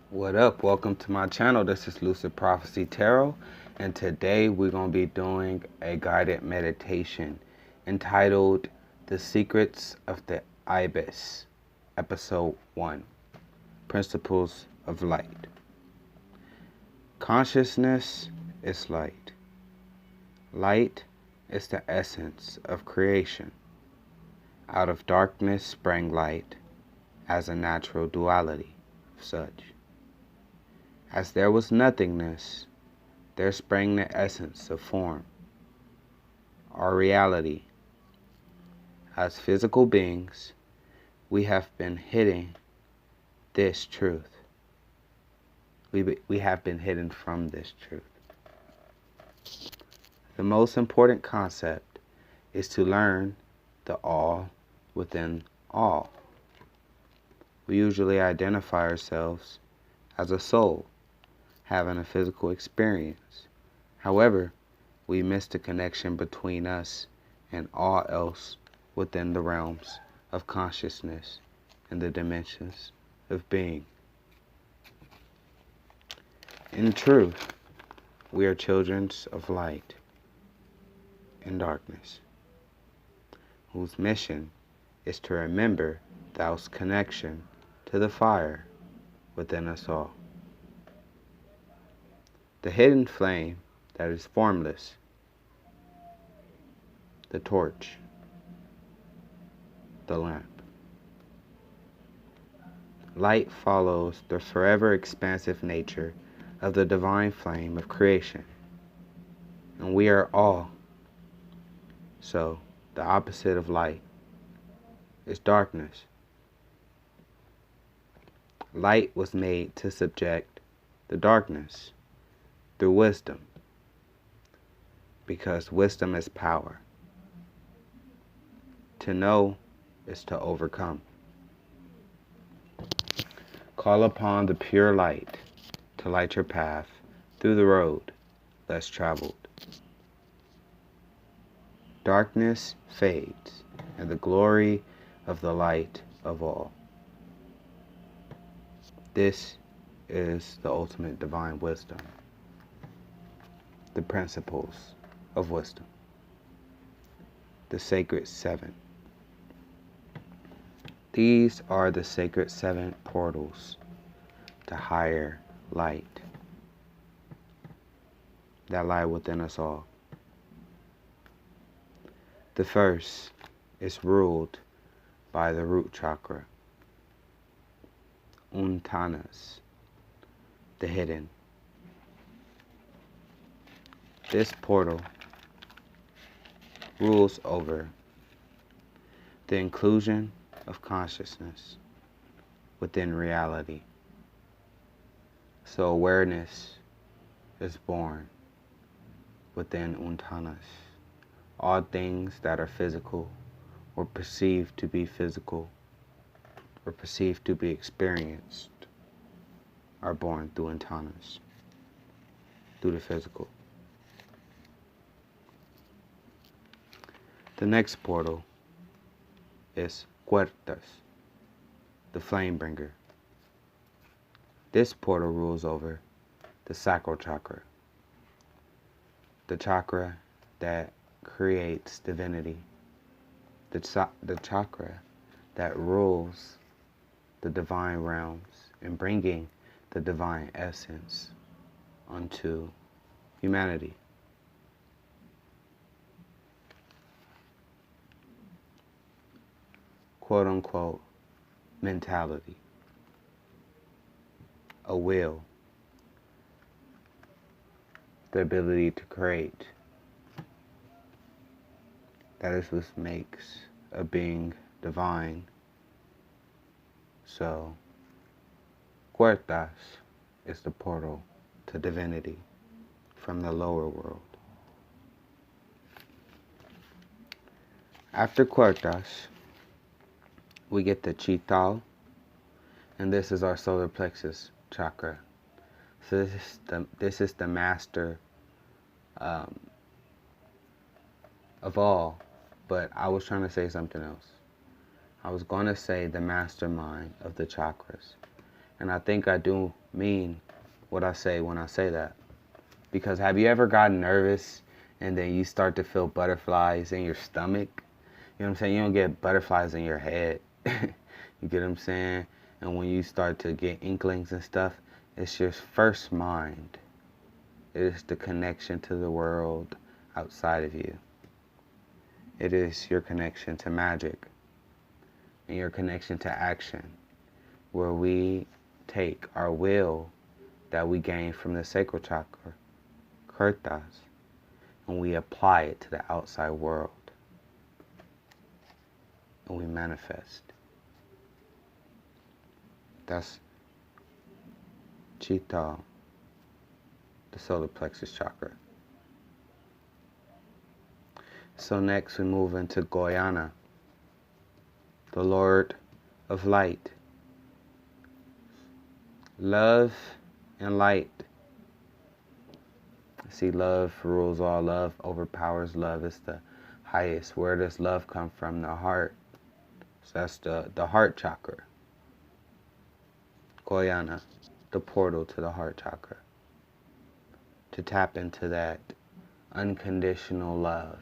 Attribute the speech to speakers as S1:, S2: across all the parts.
S1: What up? Welcome to my channel. This is Lucid Prophecy Tarot, and today we're going to be doing a guided meditation entitled The Secrets of the Ibis, Episode 1, Principles of Light. Consciousness is light. Light is the essence of creation. Out of darkness sprang light as a natural duality of such. As there was nothingness, there sprang the essence of form, our reality. As physical beings, we have been hidden this truth. We have been hidden from this truth. The most important concept is to learn the all within all. We usually identify ourselves as a soul, having a physical experience. However, we miss the connection between us and all else within the realms of consciousness and the dimensions of being. In truth, we are children of light and darkness, whose mission is to remember Thou's connection to the fire within us all. The hidden flame that is formless, the torch, the lamp. Light follows the forever expansive nature of the divine flame of creation, and we are all. So, the opposite of light is darkness. Light was made to subject the darkness through wisdom, because wisdom is power. To know is to overcome. Call upon the pure light to light your path through the road less traveled. Darkness fades, and the glory of the light of all. This is the ultimate divine wisdom. The principles of wisdom. The sacred seven. These are the sacred seven portals to higher light that lie within us all. The first is ruled by the root chakra, Untanas, the hidden. This portal rules over the inclusion of consciousness within reality. So awareness is born within Untanas. All things that are physical or perceived to be physical or perceived to be experienced are born through Untanas, through the physical. The next portal is Puertas, the flame bringer. This portal rules over the sacral chakra, the chakra that creates divinity, the chakra that rules the divine realms and bringing the divine essence unto humanity. Quote-unquote mentality, a will, the ability to create. That is what makes a being divine. So, Puertas is the portal to divinity from the lower world. After Puertas, we get the Chital, and this is our solar plexus chakra. So this is the master of all, but I was trying to say something else. I was going to say the mastermind of the chakras, And I think I do mean what I say when I say that. Because have you ever gotten nervous and then you start to feel butterflies in your stomach? You know what I'm saying? You don't get butterflies in your head. You get what I'm saying? And when you start to get inklings and stuff, it's your first mind. It is the connection to the world outside of you. It is your connection to magic and your connection to action, where we take our will that we gain from the sacral chakra, kirtas, and we apply it to the outside world. And we manifest. That's Chitta, the solar plexus chakra. So next we move into Goyana, the Lord of Light. Love and light. See, love rules all. Love overpowers. Love is the highest. Where does love come from? The heart. So that's the heart chakra. Goyana, the portal to the heart chakra. To tap into that unconditional love.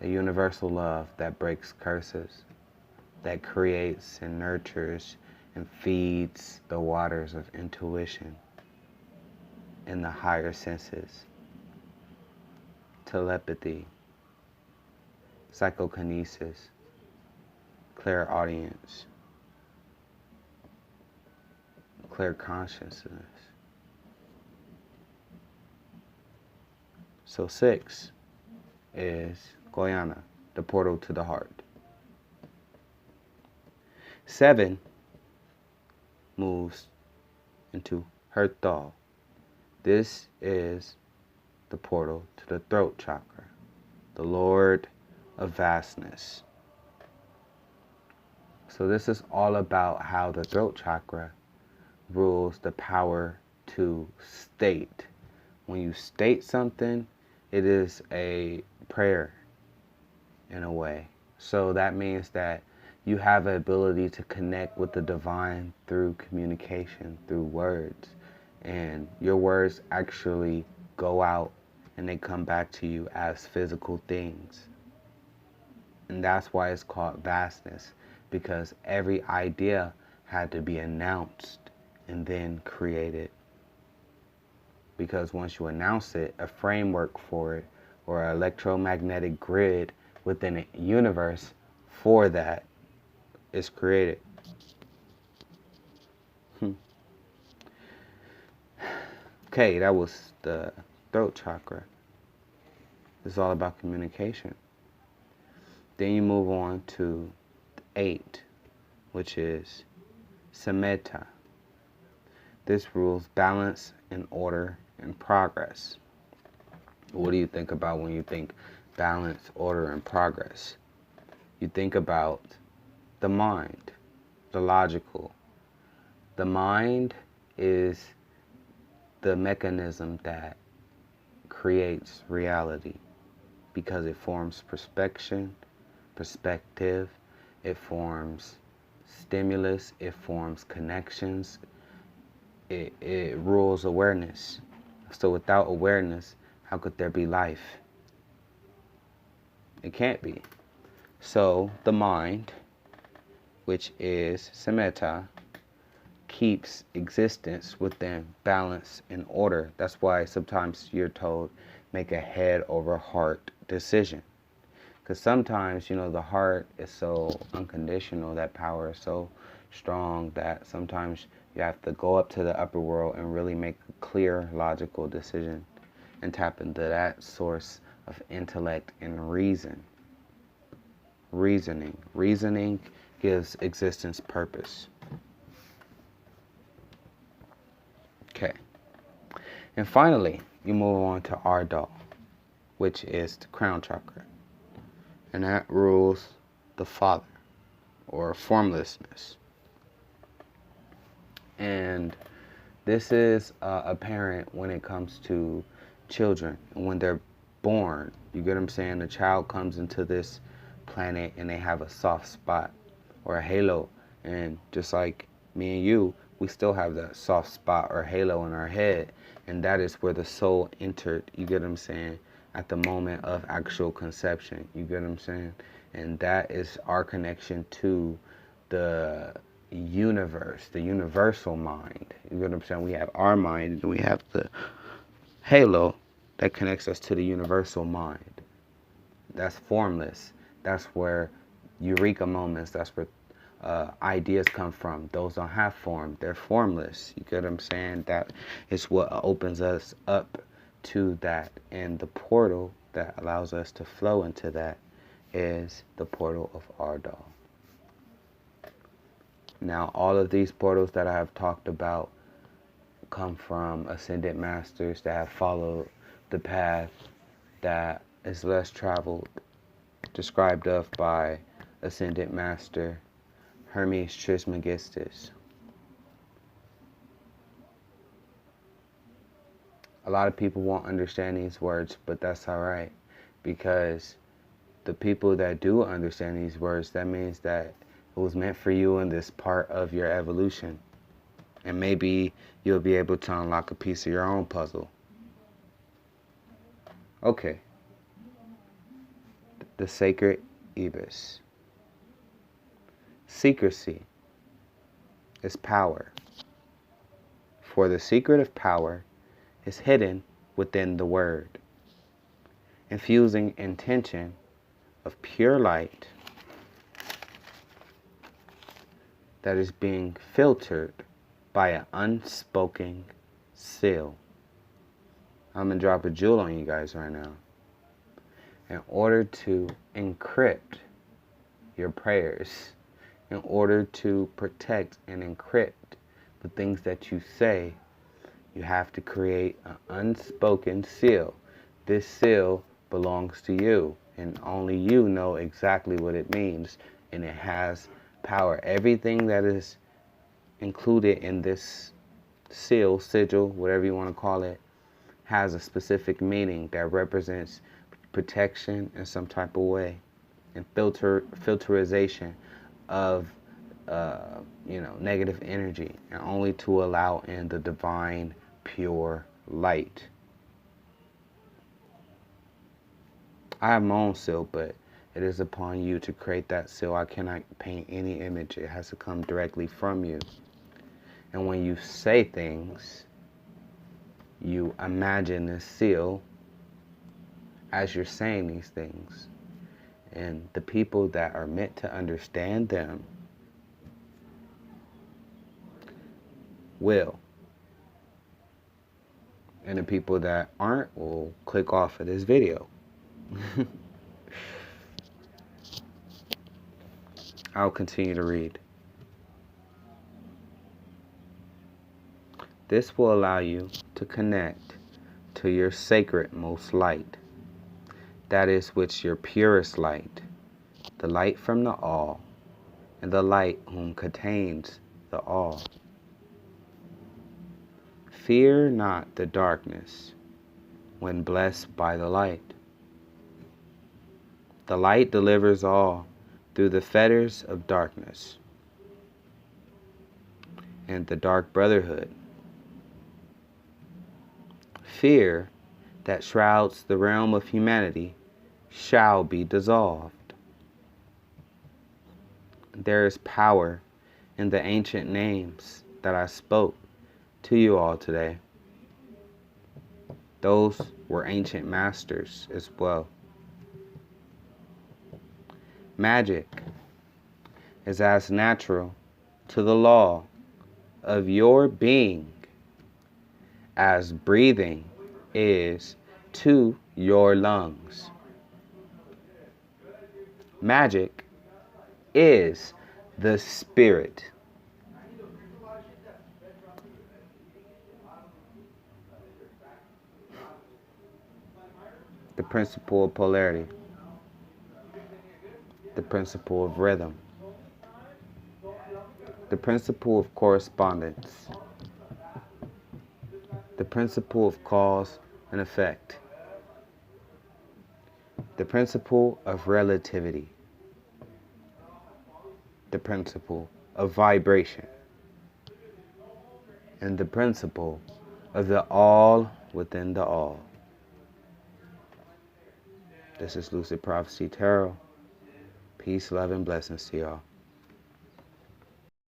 S1: The universal love that breaks curses. That creates and nurtures and feeds the waters of intuition in the higher senses. Telepathy, psychokinesis, clairaudience, clear consciousness. So 6 is Goyana, the portal to the heart. 7 moves into Herthal. This is the portal to the throat chakra, the Lord of vastness. So this is all about how the throat chakra rules the power to state. When you state something, it is a prayer in a way. So that means that you have the ability to connect with the divine through communication, through words. And your words actually go out and they come back to you as physical things. And that's why it's called vastness, because every idea had to be announced and then created. Because once you announce it, a framework for it, or an electromagnetic grid within a universe for that is created. Okay, that was the throat chakra. It's all about communication. Then you move on to 8, which is Sammeta. This rules balance and order and progress. What do you think about when you think balance, order, and progress? You think about the mind, the logical. The mind is the mechanism that creates reality because it forms perspective, it forms stimulus, it forms connections, it rules awareness. So without awareness, how could there be life? It can't be. So the mind, which is Sammeta, keeps existence within balance and order. That's why sometimes you're told make a head over heart decision. Because sometimes, the heart is so unconditional, that power is so strong that sometimes you have to go up to the upper world and really make a clear, logical decision and tap into that source of intellect and reason. Reasoning gives existence purpose. Okay. And finally, you move on to Ardha, which is the crown chakra. And that rules the father, or formlessness. And this is apparent when it comes to children. And when they're born, you get what I'm saying? The child comes into this planet and they have a soft spot or a halo. And just like me and you, we still have that soft spot or halo in our head. And that is where the soul entered, you get what I'm saying, at the moment of actual conception. You get what I'm saying? And that is our connection to the universe, the universal mind. You get what I'm saying? We have our mind and we have the halo that connects us to the universal mind. That's formless. That's where eureka moments, that's where ideas come from. Those don't have form. They're formless. You get what I'm saying? That is what opens us up to that. And the portal that allows us to flow into that is the portal of our DAO. Now, all of these portals that I have talked about come from ascended masters that have followed the path that is less traveled, described of by ascended master Hermes Trismegistus. A lot of people won't understand these words, but that's all right, because the people that do understand these words, that means that it was meant for you in this part of your evolution. And maybe you'll be able to unlock a piece of your own puzzle. Okay. The sacred Ibis. Secrecy is power. For the secret of power is hidden within the word, infusing intention of pure light that is being filtered by an unspoken seal. I'm going to drop a jewel on you guys right now. In order to encrypt your prayers, in order to protect and encrypt the things that you say, you have to create an unspoken seal. This seal belongs to you, and only you know exactly what it means, and it has power. Everything that is included in this seal, sigil, whatever you want to call it, has a specific meaning that represents protection in some type of way, and filterization of negative energy, and only to allow in the divine pure light. I have my own seal, but it is upon you to create that seal. I cannot paint any image. It has to come directly from you. And when you say things, you imagine this seal as you're saying these things. And the people that are meant to understand them will. And the people that aren't will click off of this video. I'll continue to read. This will allow you to connect to your sacred most light. That is which your purest light, the light from the all, and the light whom contains the all. Fear not the darkness when blessed by the light. The light delivers all through the fetters of darkness and the dark brotherhood. Fear that shrouds the realm of humanity shall be dissolved. There is power in the ancient names that I spoke to you all today. Those were ancient masters as well. Magic is as natural to the law of your being as breathing is to your lungs. Magic is the spirit. The principle of polarity. The principle of rhythm. The principle of correspondence. The principle of cause and effect. The principle of relativity. The principle of vibration. and the principle of the all within the all. This is Lucid Prophecy Tarot. Peace, love, and blessings to y'all.